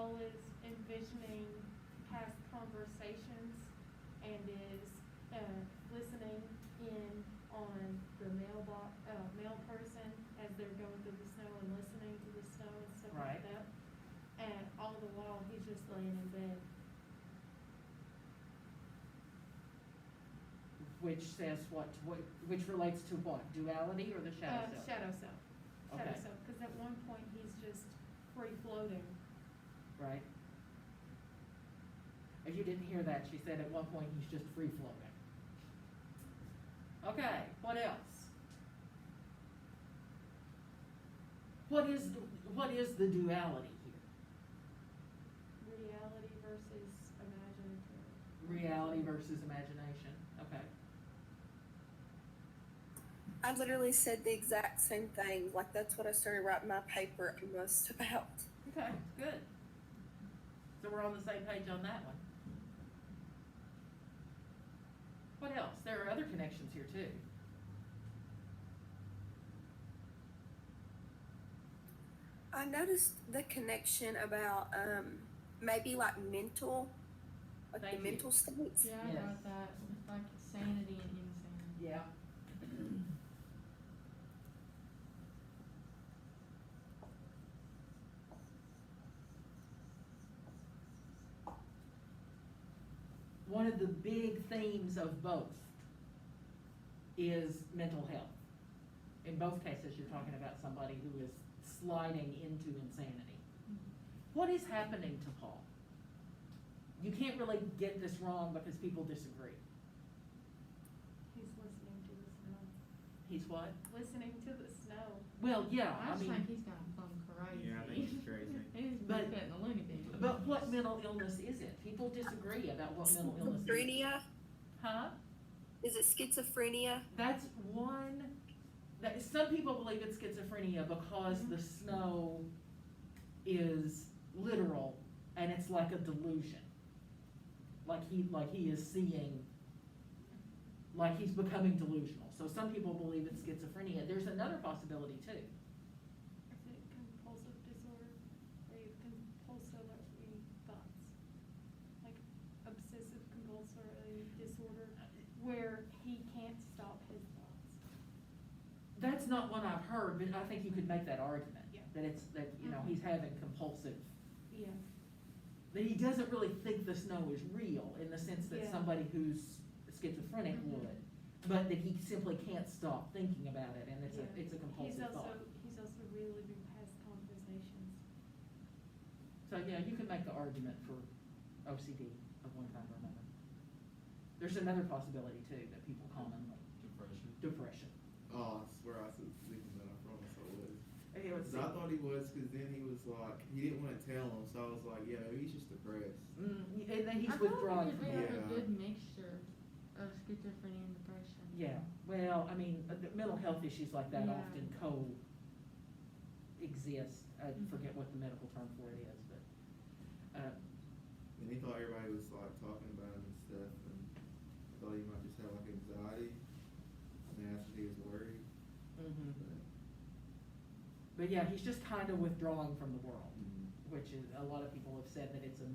wall is envisioning past conversations and is, listening in on the mail person as they're going through the snow and listening to the snow and stuff like Right. that. And all the while, he's just laying in bed. Which says what, which relates to what, duality or the shadow self? Shadow self. Shadow Okay. self, cause at one point, he's just free floating. Right? If you didn't hear that, she said at one point he's just free floating. Okay, what else? What is the duality here? Reality versus imaginative. Reality versus imagination, okay. I literally said the exact same thing. Like, that's what I started writing my paper almost about. Okay, good. So we're on the same page on that one. What else? There are other connections here too. I noticed the connection about maybe like mental, like Thank the you. mental states. Yeah, I Yes. got that, with like sanity and insanity. Yeah. One of the big themes of both is mental health. In both cases, you're talking about somebody who is sliding into insanity. What is happening to Paul? You can't really get this wrong because people disagree. He's listening to the snow. He's what? Listening to the snow. Well, yeah, I I just mean, think he's gone plumb crazy. Yeah, I think he's crazy. He's But- been a loony bin. but what mental illness is it? People disagree about what mental illness is. Schizophrenia? Huh? Is it schizophrenia? That's one, that, some people believe it's schizophrenia because the snow is literal and it's like a delusion. Like he is seeing, like he's becoming delusional. So some people believe it's schizophrenia. There's another possibility too. Is it compulsive disorder? Or you compulsive thoughts? Like obsessive compulsive disorder, where he can't stop his thoughts. That's not one I've heard, but I think you could make that argument. Yeah. That it's, that, you know, he's having compulsive, Yeah. that he doesn't really think the snow is real in the sense that Yeah. somebody who's schizophrenic Mhm. would, but that he simply can't stop thinking about it, and it's Yeah. a compulsive thought. He's also reliving past conversations. So, yeah, you can make the argument for OCD of one kind or another. There's another possibility too, that people commonly, Depression. depression. Oh, I swear I was thinking that. I promise I was. Okay, let's 'Cause see. I thought he was, cause then he was like, he didn't wanna tell him, so I was like, yeah, maybe he's just depressed. And then he's I thought withdrawing he from could it. have Yeah. a good mixture of schizophrenia and depression. Yeah, well, I mean, the mental health issues like that Yeah. often co-exist. I forget what the medical term for it is, but, And he thought everybody was like talking about him and stuff, and I thought he might just have like anxiety, and they asked if he was worried, mhm. but. But yeah, he's just kind of withdrawing from the world, mm. which is, a lot of people have said that it's a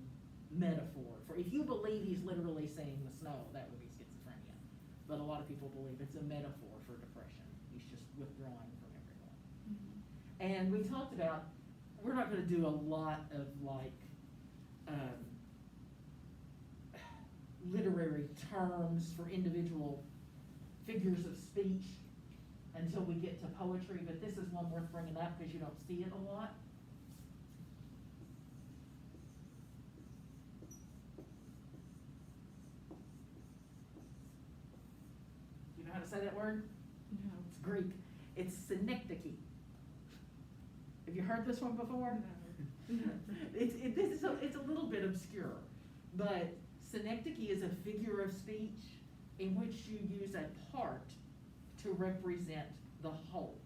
metaphor for, if you believe he's literally seeing the snow, that would be schizophrenia. But a lot of people believe it's a metaphor for depression. He's just withdrawing from everyone. And we talked about, we're not gonna do a lot of like, literary terms for individual figures of speech until we get to poetry, but this is one worth bringing up because you don't see it a lot. You know how to say that word? No. It's Greek. It's synecdoche. Have you heard this one before? It's a little bit obscure, but synecdoche is a figure of speech in which you use a part to represent the whole.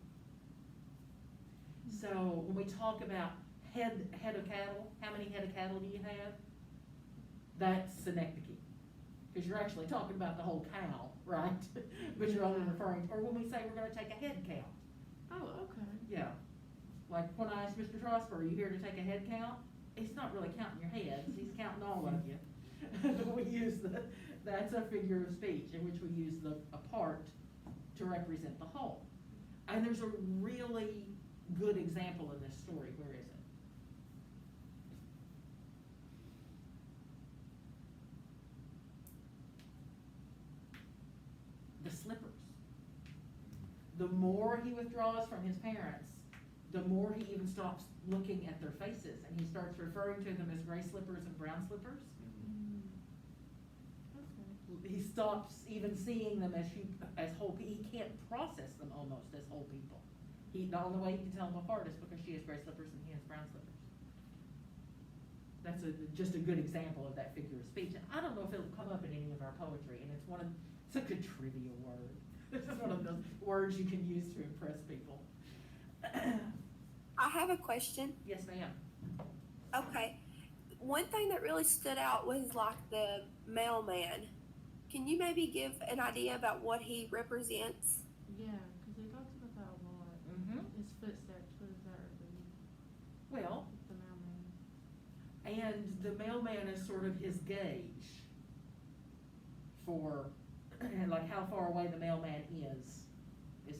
So when we talk about head of cattle, how many head of cattle do you have? That's synecdoche, because you're actually talking about the whole cow, right? But you're only referring, or when we say we're gonna take a head count. Oh, okay. Yeah, like when I asked Mr. Trosper, are you here to take a head count? he's not really counting your heads, he's counting all of you. We use that's a figure of speech in which we use a part to represent the whole. And there's a really good example in this story. Where is it? The slippers. The more he withdraws from his parents, the more he even stops looking at their faces, and he starts referring to them as gray slippers and brown slippers. Okay. He stops even seeing them as whole. He can't process them almost as whole people. The only way he can tell them apart is because she has gray slippers and he has brown slippers. That's just a good example of that figure of speech. And I don't know if it'll come up in any of our poetry, and it's such a trivia word. It's just one of those words you can use to impress people. I have a question. Yes, ma'am. Okay. One thing that really stood out was like the mailman. Can you maybe give an idea about what he represents? Yeah, because he talks about that a lot. Mm-hmm. His footsteps, what does that represent? Well, The mailman. and the mailman is sort of his gauge for, like, how far away the mailman is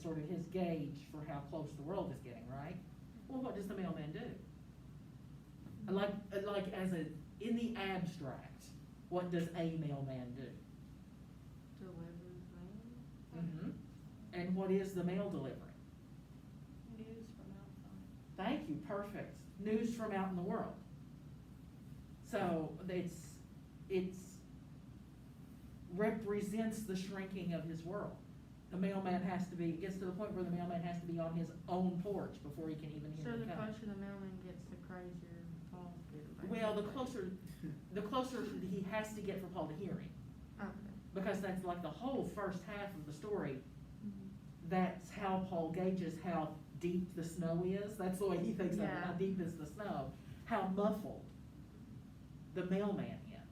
sort of his gauge for how close the world is getting, right? Well, what does the mailman do? Like in the abstract, what does a mailman do? Delivers mail. Mm-hmm. And what is the mail delivery? News from outside. Thank you, perfect. News from out in the world. So it's represents the shrinking of his world. The mailman it gets to the point where the mailman has to be on his own porch before he can even hear So it the coming. closer the mailman gets, the crazier Paul gets. Well, the closer he has to get for Paul to hear him. Okay. Because that's like the whole first half of the story. Mhm. That's how Paul gauges how deep the snow is. That's the way he thinks of it. Yeah. How deep is the snow? How muffled the mailman is.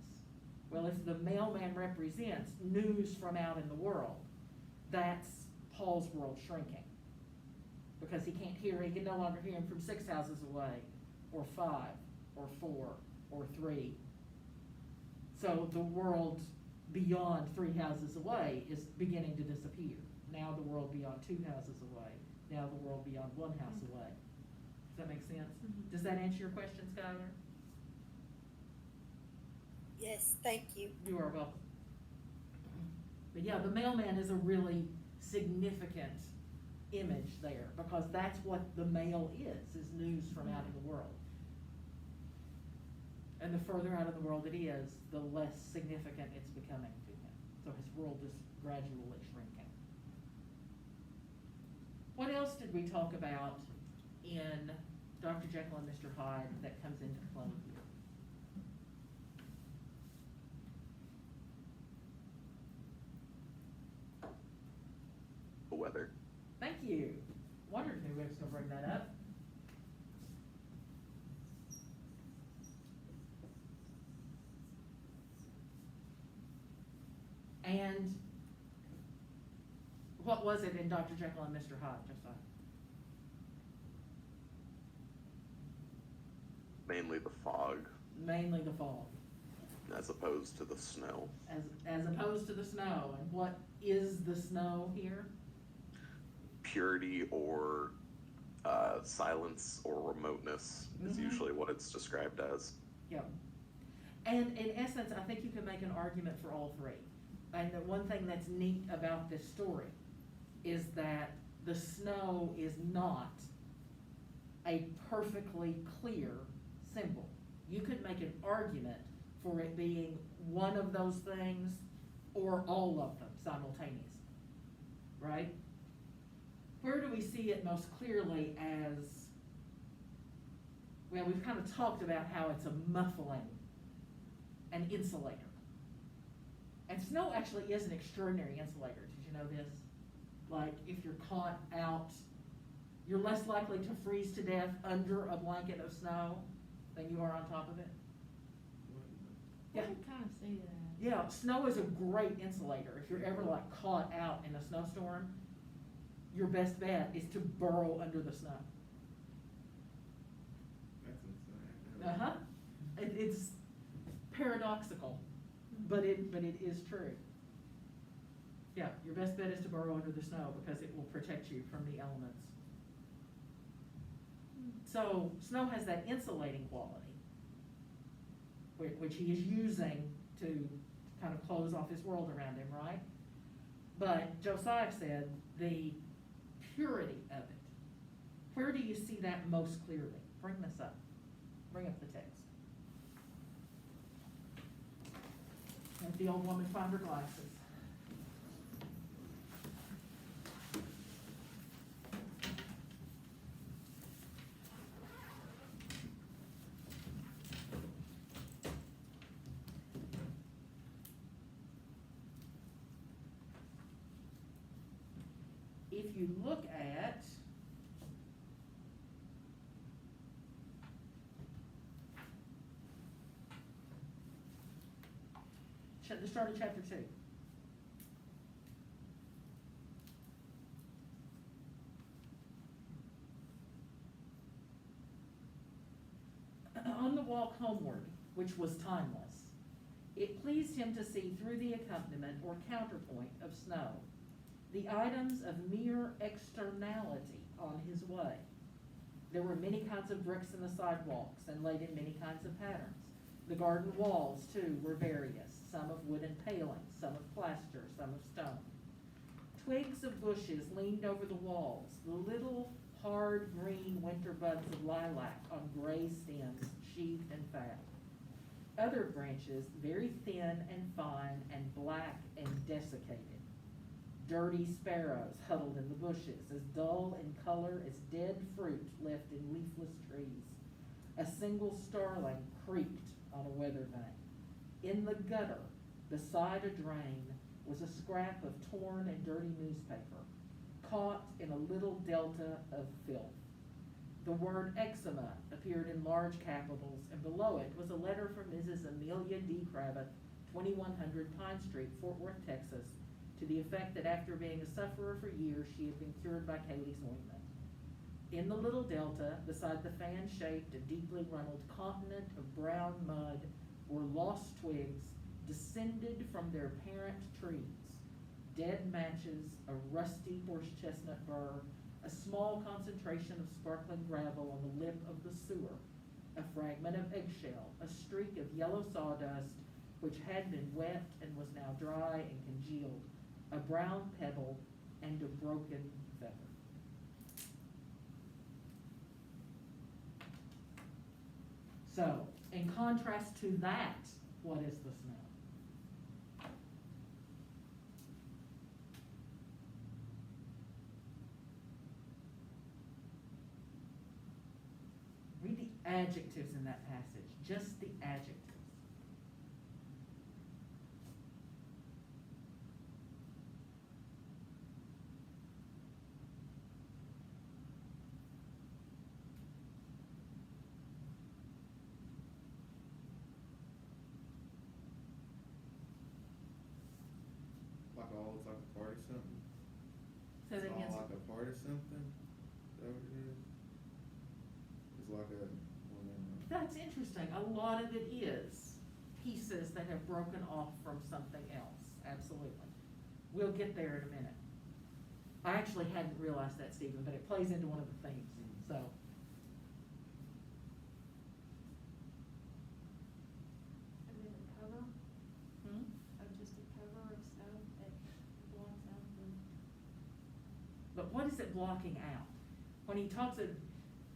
Well, if the mailman represents news from out in the world, that's Paul's world shrinking. Because he can no longer hear him from 6 houses away, or 5, or 4, or 3. So the world beyond 3 houses away is beginning to disappear. Now the world beyond 2 houses away. Now the world beyond 1 house away. Does that make sense? Mhm. Does that answer your question, Skylar? Yes, thank you. You are welcome. But yeah, the mailman is a really significant image there, because that's what the mail is news from out in the world. And the further out of the world it is, the less significant it's becoming to him. So his world is gradually shrinking. What else did we talk about in Dr. Jekyll and Mr. Hyde that comes into play here? The weather. Thank you. Wondered who was gonna bring that up. And what was it in Dr. Jekyll and Mr. Hyde, Josiah? Mainly the fog, Mainly the fog, as opposed to the snow. as opposed to the snow. And what is the snow here? Purity or silence or remoteness is Mhm. usually what it's described as. Yep. And in essence, I think you can make an argument for all three. And the one thing that's neat about this story is that the snow is not a perfectly clear symbol. You could make an argument for it being one of those things or all of them simultaneously, right? Where do we see it most clearly as, well, we've kind of talked about how it's a muffling, an insulator. And snow actually is an extraordinary insulator. Did you know this? Like, if you're caught out, you're less likely to freeze to death under a blanket of snow than you are on top of it. I Yeah. can kind of see that. Yeah, snow is a great insulator. If you're ever like caught out in a snowstorm, your best bet is to burrow under the snow. That's insane. Uh-huh. it's paradoxical, but it is true. Yeah, your best bet is to burrow under the snow because it will protect you from the elements. So snow has that insulating quality, which he is using to kind of close off his world around him, right? But Josiah said the purity of it. Where do you see that most clearly? Bring this up. Bring up the text. Let the old woman find her glasses. If you look at the start of chapter 2. On the walk homeward, which was timeless, it pleased him to see through the accompaniment or counterpoint of snow the items of mere externality on his way. There were many kinds of bricks in the sidewalks and laid in many kinds of patterns. The garden walls, too, were various, some of wooden palings, some of plaster, some of stone. Twigs of bushes leaned over the walls, the little hard green winter buds of lilac on gray stems, sheathed and fat. Other branches, very thin and fine and black and desiccated. Dirty sparrows huddled in the bushes, as dull in color as dead fruit left in leafless trees. A single starling creaked on a weather vane. In the gutter, beside a drain, was a scrap of torn and dirty newspaper, caught in a little delta of filth. The word eczema appeared in large capitals, and below it was a letter from Mrs. Amelia D. Cravath, 2100 Pine Street, Fort Worth, Texas, to the effect that after being a sufferer for years, she had been cured by Kaylee's ointment. In the little delta, beside the fan-shaped and deeply runneled continent of brown mud, were lost twigs descended from their parent trees, dead matches, a rusty horse chestnut burr, a small concentration of sparkling gravel on the lip of the sewer, a fragment of eggshell, a streak of yellow sawdust which had been wet and was now dry and congealed, a brown pebble, and a broken feather. So, in contrast to that, what is the snow? Read the adjectives in that passage, just the adjectives. Like all, it's like a part of something. So It's that means, all like a part of something. Is that what it is? It's like a, well, never mind. that's interesting. A lot of it is pieces that have broken off from something else. Absolutely. We'll get there in a minute. I actually hadn't realized that, Stephen, but it plays into one of the themes, so. And then a cover Hmm? of just a cover of snow that blocks out the. But what is it blocking out? When he talks of,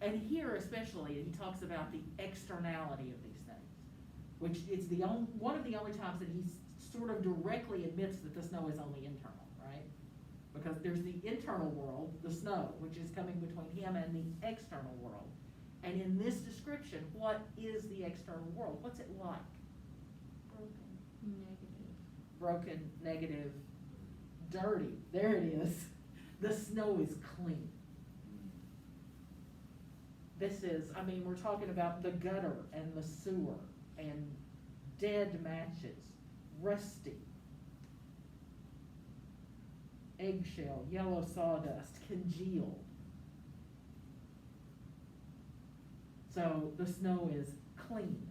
and here especially, he talks about the externality of these things, which is one of the only times that he sort of directly admits that the snow is only internal, right? Because there's the internal world, the snow, which is coming between him and the external world. And in this description, what is the external world? What's it like? Broken. Negative. Broken, negative, dirty. There it is. The snow is clean. This is, I mean, we're talking about the gutter and the sewer and dead matches, rusty, eggshell, yellow sawdust, congealed. So the snow is clean.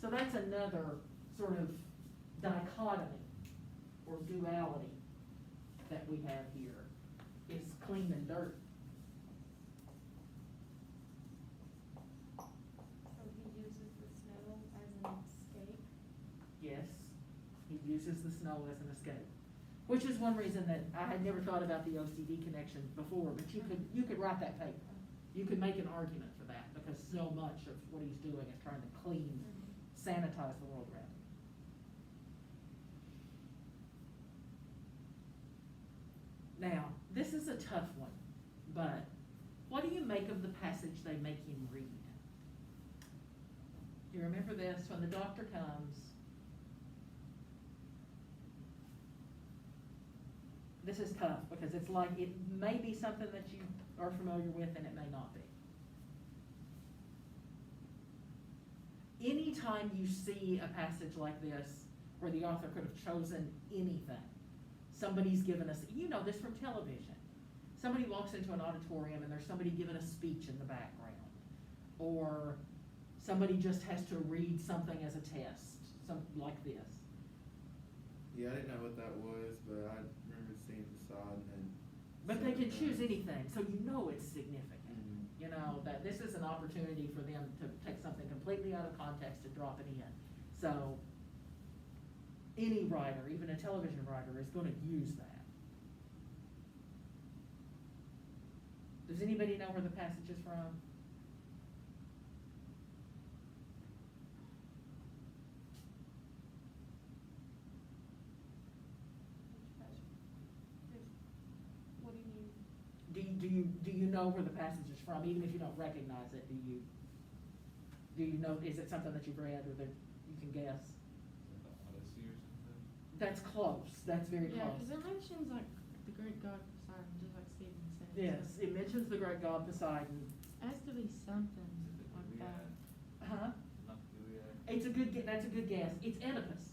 So that's another sort of dichotomy or duality that we have here, is clean and dirt. So he uses the snow as an escape. Yes, he uses the snow as an escape, which is one reason that I had never thought about the OCD connection before, but you could write that paper. You could make an argument for that, because so much of what he's doing is trying to clean, sanitize the world around him. Now, this is a tough one, but what do you make of the passage they make him read? You remember this, when the doctor comes, this is tough, because it's like, it may be something that you are familiar with and it may not be. Anytime you see a passage like this, where the author could have chosen anything, somebody's given us, you know this from television. Somebody walks into an auditorium and there's somebody giving a speech in the background. Or somebody just has to read something as a test, something like this. Yeah, I didn't know what that was, but I remember seeing the facade and. But they can choose anything, so you know it's significant. Mhm. You know, that this is an opportunity for them to take something completely out of context and drop it in. So, any writer, even a television writer, is gonna use that. Does anybody know where the passage is from? What do you mean? Do you know where the passage is from, even if you don't recognize it? Do you know, is it something that you've read or that you can guess? Odyssey or something? That's close, that's very Yeah, close. because it mentions like the great god Poseidon, just like Stephen said. Yes, it mentions the great god Poseidon. It has to be something Is it the like Iliad? that. Huh? Not the Iliad? It's a good, that's a good guess. It's Oedipus.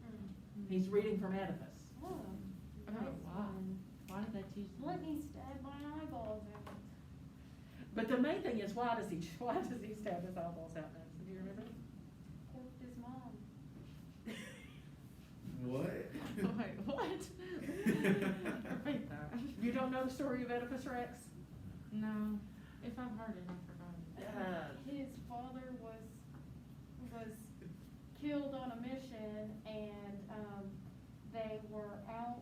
Mm. He's reading from Oedipus. Oh, Oh, nice wow. one. Why did they choose that? Let me stab my eyeballs out. But the main thing is, why does he stab his eyeballs out, Madison? Do you remember? Porked his mom. What? Wait, what? Repeat that. You don't know the story of Oedipus Rex? No, if I've heard it, I forgot it. His father was killed on a mission, and they were out.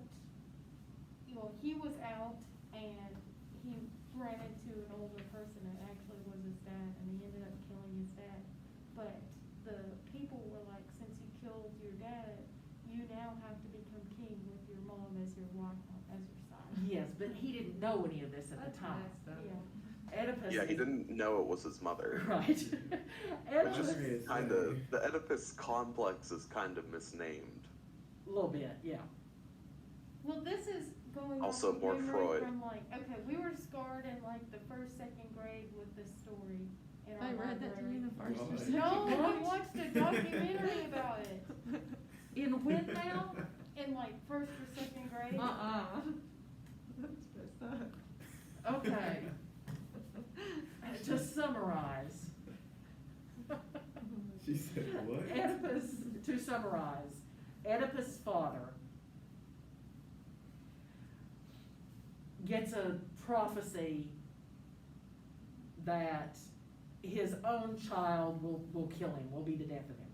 Well, he was out, and he ran into an older person that actually was his dad, and he ended up killing his dad. But the people were like, since you killed your dad, you now have to become king with your mom as your wife, as your side. Yes, but he didn't know any of this at the time. Yeah. Oedipus. Yeah, he didn't know it was his mother. Right. Oedipus, Blasphemy is Kind of, scary. the Oedipus complex is kind of misnamed. a little bit, yeah. Well, this is going Also off of more memory Freud. from like, okay, we were scarred in like the first, second grade with this story in our They read that to you in the library. first or God. second No, grade? we watched a documentary about it In when now? in like first or second grade. That's messed up. Okay. To summarize. She said what? Oedipus, to summarize, Oedipus' father gets a prophecy that his own child will kill him, will be the death of him.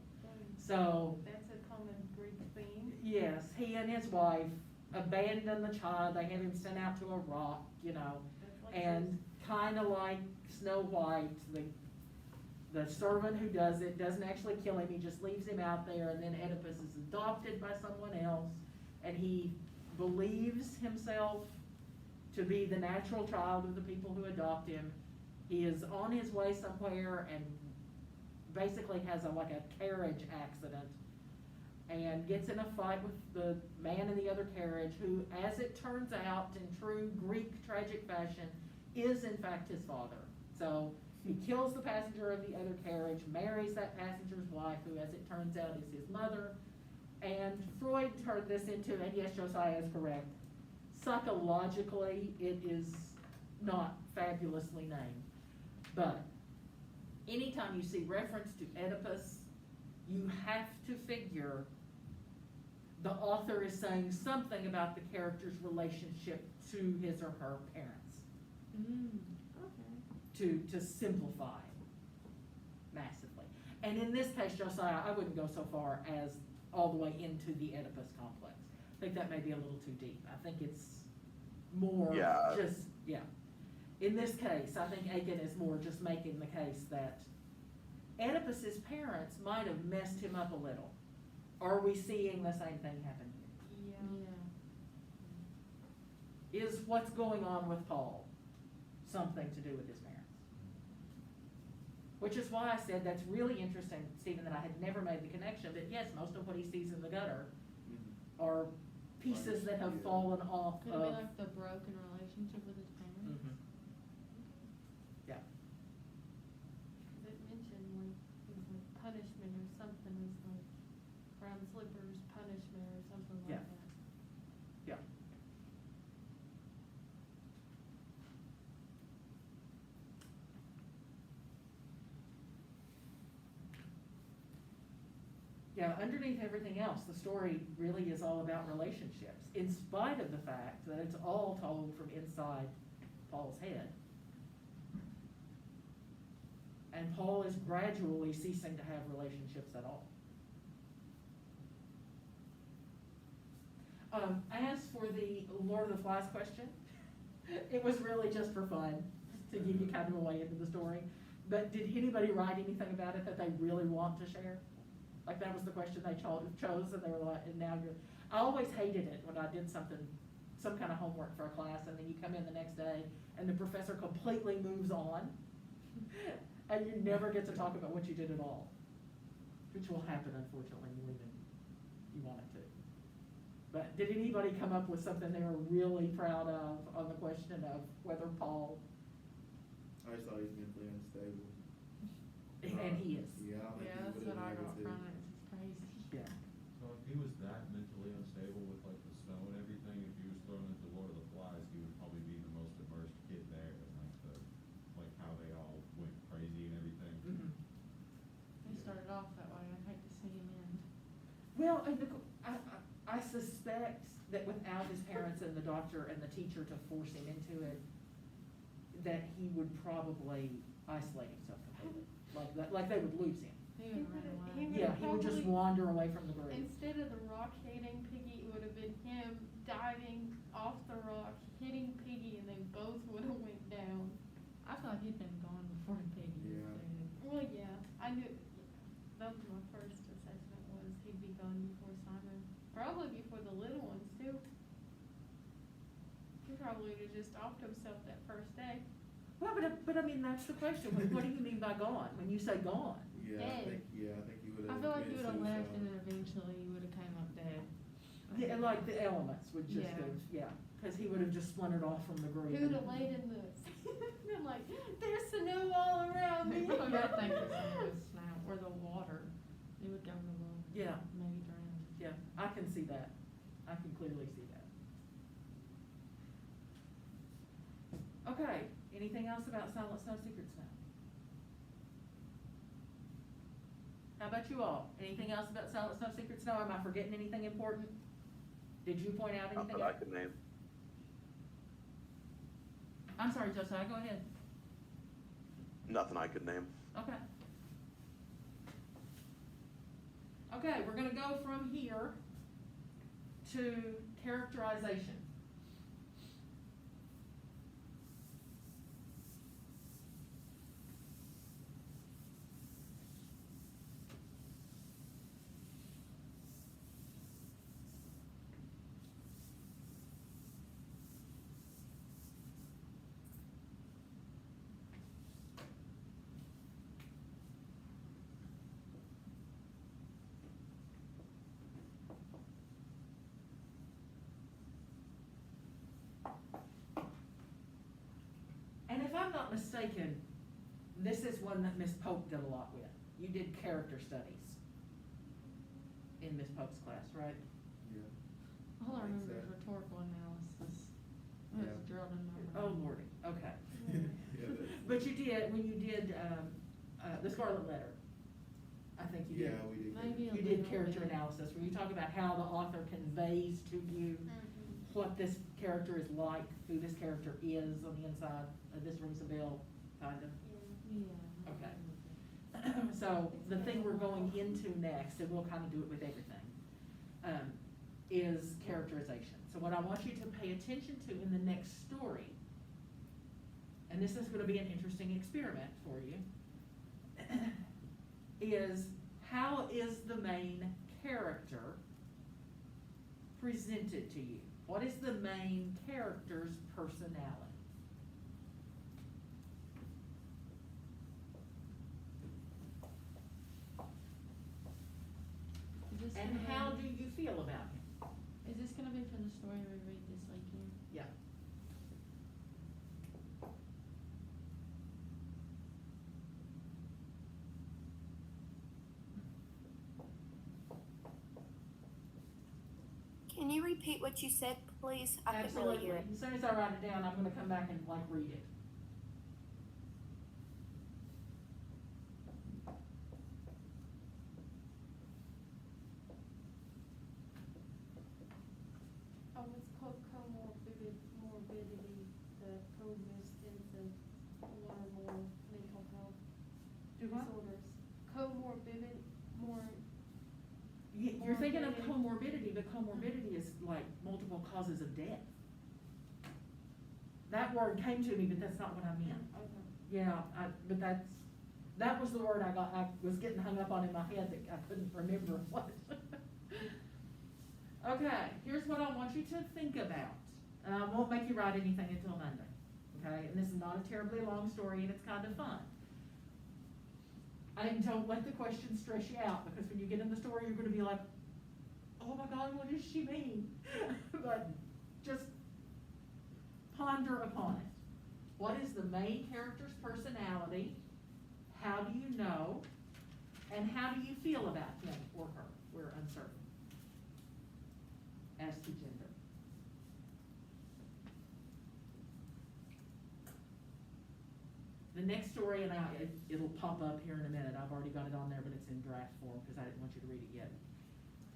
So, That's a common Greek theme. yes, he and his wife abandon the child, they have him sent out to a rock, you know, That's like and kinda like Snow White, the servant who does it doesn't actually kill him, he just leaves him out there, and then Oedipus is adopted by someone else, and he believes himself to be the natural child of the people who adopt him. He is on his way somewhere and basically has like a carriage accident and gets in a fight with the man in the other carriage, who, as it turns out, in true Greek tragic fashion, is in fact his father. So he kills the passenger of the other carriage, marries that passenger's wife, who, as it turns out, is his mother. And Freud turned this into, and yes, Josiah is correct, psychologically, it is not fabulously named. But anytime you see reference to Oedipus you have to figure the author is saying something about the character's relationship to his or her parents, Okay. to simplify massively. And in this case, Josiah, I wouldn't go so far as all the way into the Oedipus complex. I think that may be a little too deep. I think it's more Yeah. just, yeah. In this case, I think Aiken is more just making the case that Oedipus's parents might have messed him up a little. Are we seeing the same thing happen here? Yeah. Is what's going on with Paul something to do with his parents? Which is why I said that's really interesting, Stephen, that I had never made the connection, but yes, most of what he sees in the gutter are pieces that have fallen off Could it of. be like the broken relationship with his parents? Mhm. Yeah. Cause it mentioned when it was like punishment or something, it was like brown slippers punishment or something like Yeah. that. Yeah. Yeah, underneath everything else, the story really is all about relationships, in spite of the fact that it's all told from inside Paul's head. And Paul is gradually ceasing to have relationships at all. As for the Lord of the Flies question, it was really just for fun, to give you kind of a way into the story. But did anybody write anything about it that they really want to share? Like that was the question they chose, and they were like, and now you're, I always hated it when I did something, some kind of homework for a class, and then you come in the next day, and the professor completely moves on, and you never get to talk about what you did at all, which will happen, unfortunately, more than you want it to. But did anybody come up with something they were really proud of on the question of whether Paul, I just thought he was mentally unstable. and he is, Yeah, I think Yeah, he that's would've what I never got too. from it, it's crazy. yeah. So if he was that mentally unstable with like the snow and everything, if he was thrown into Lord of the Flies, he would probably be the most immersed kid there, and like how they all went crazy and everything. Mhm. He started off that way, I'd hate to see him end. Well, and I suspect that without his parents and the doctor and the teacher to force him into it, that he would probably isolate himself completely. Like they would lose him. He would run away. He would Yeah, he would just probably- wander away from the group. Instead of the rock hitting Piggy, it would have been him diving off the rock, hitting Piggy, and they both would have went down. I feel like he'd been gone before Piggy was Yeah. dead. Well, yeah, I knew, that was my first assessment, was he'd be gone before Simon, probably before the little ones too. He probably would've just offed himself that first day. Well, but I mean, that's the question. What do you mean by gone? When you say gone? Yeah, Dead. I think he would've. I feel like he committed would've left suicide. and then eventually he would've came up dead. Yeah, like the elements would just Yeah. have, yeah, cause he would have just splintered off from the group. Who'd have laid in the, I'm like, there's snow all around me. I think that some of the snow, or the water, it would go in the water. Yeah. Maybe drown. Yeah, I can see that. I can clearly see that. Okay, anything else about Silent Snow Secrets now? How about you all? Anything else about Silent Snow Secrets now? Am I forgetting anything important? Did you point out Not anything? that I can name. I'm sorry, Josiah, go ahead. Nothing I could name. Okay. Okay, we're gonna go from here to characterization. And if I'm not mistaken, this is one that Miss Pope did a lot with. You did character studies in Miss Pope's class, right? Yeah. All I Think remember is so. rhetorical analysis. It was Yeah. drilled in my Oh, brain. Lordy, okay. Yeah, that's- But you did, when you did, the Scarlet Letter, I think you did. Yeah, we did. Maybe a You did little character bit. analysis, where you talk about how the author conveys to you what this character is like, who this character is on the inside. This rings a bell, kind of. Yeah. Okay. So the thing we're going into next, and we'll kind of do it with everything, is characterization. So what I want you to pay attention to in the next story, and this is going to be an interesting experiment for you, is how is the main character presented to you? What is the main character's personality? Is this And gonna how be- do you feel about him? Is this gonna be for the story we read this weekend? Yeah. Can you repeat what you said, please? I couldn't really hear it. As soon as I write it down, I'm gonna come back and like read it. Oh, it's called morbidity that coexistence and learnable mental health Do what? disorders. Comorbidity, You're thinking of Morbidity. comorbidity, but comorbidity is like multiple causes of death. That word came to me, but that's not what I meant. okay. Yeah, but that was the word I was getting hung up on in my head that I couldn't remember what. Okay, here's what I want you to think about, and I won't make you write anything until Monday, okay? And this is not a terribly long story, and it's kind of fun. And don't let the questions stress you out, because when you get in the story, you're gonna be like, oh my God, what does she mean? But just ponder upon it. What is the main character's personality? How do you know? And how do you feel about him or her? We're uncertain as to gender. The next story, and it'll pop up here in a minute. I've already got it on there, but it's in draft form because I didn't want you to read it yet.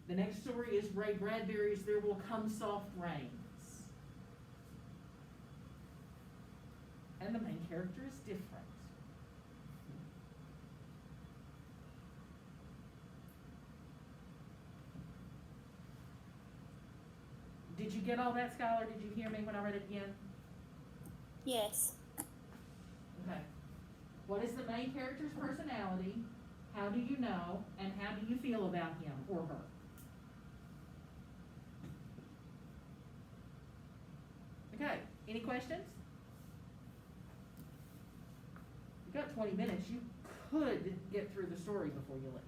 The next story is Ray Bradbury's There Will Come Soft Rains. And the main character is different. Did you get all that, Skylar? Did you hear me when I read it again? Yes. Okay. What is the main character's personality? How do you know? And how do you feel about him or her? Okay, any questions? You got 20 minutes. You could get through the story before you leave.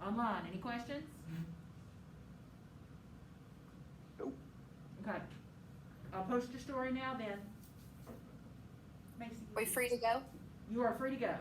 Online, any questions? Nope. Okay. I'll post your story now then. Macy. Are we free to go? You are free to go.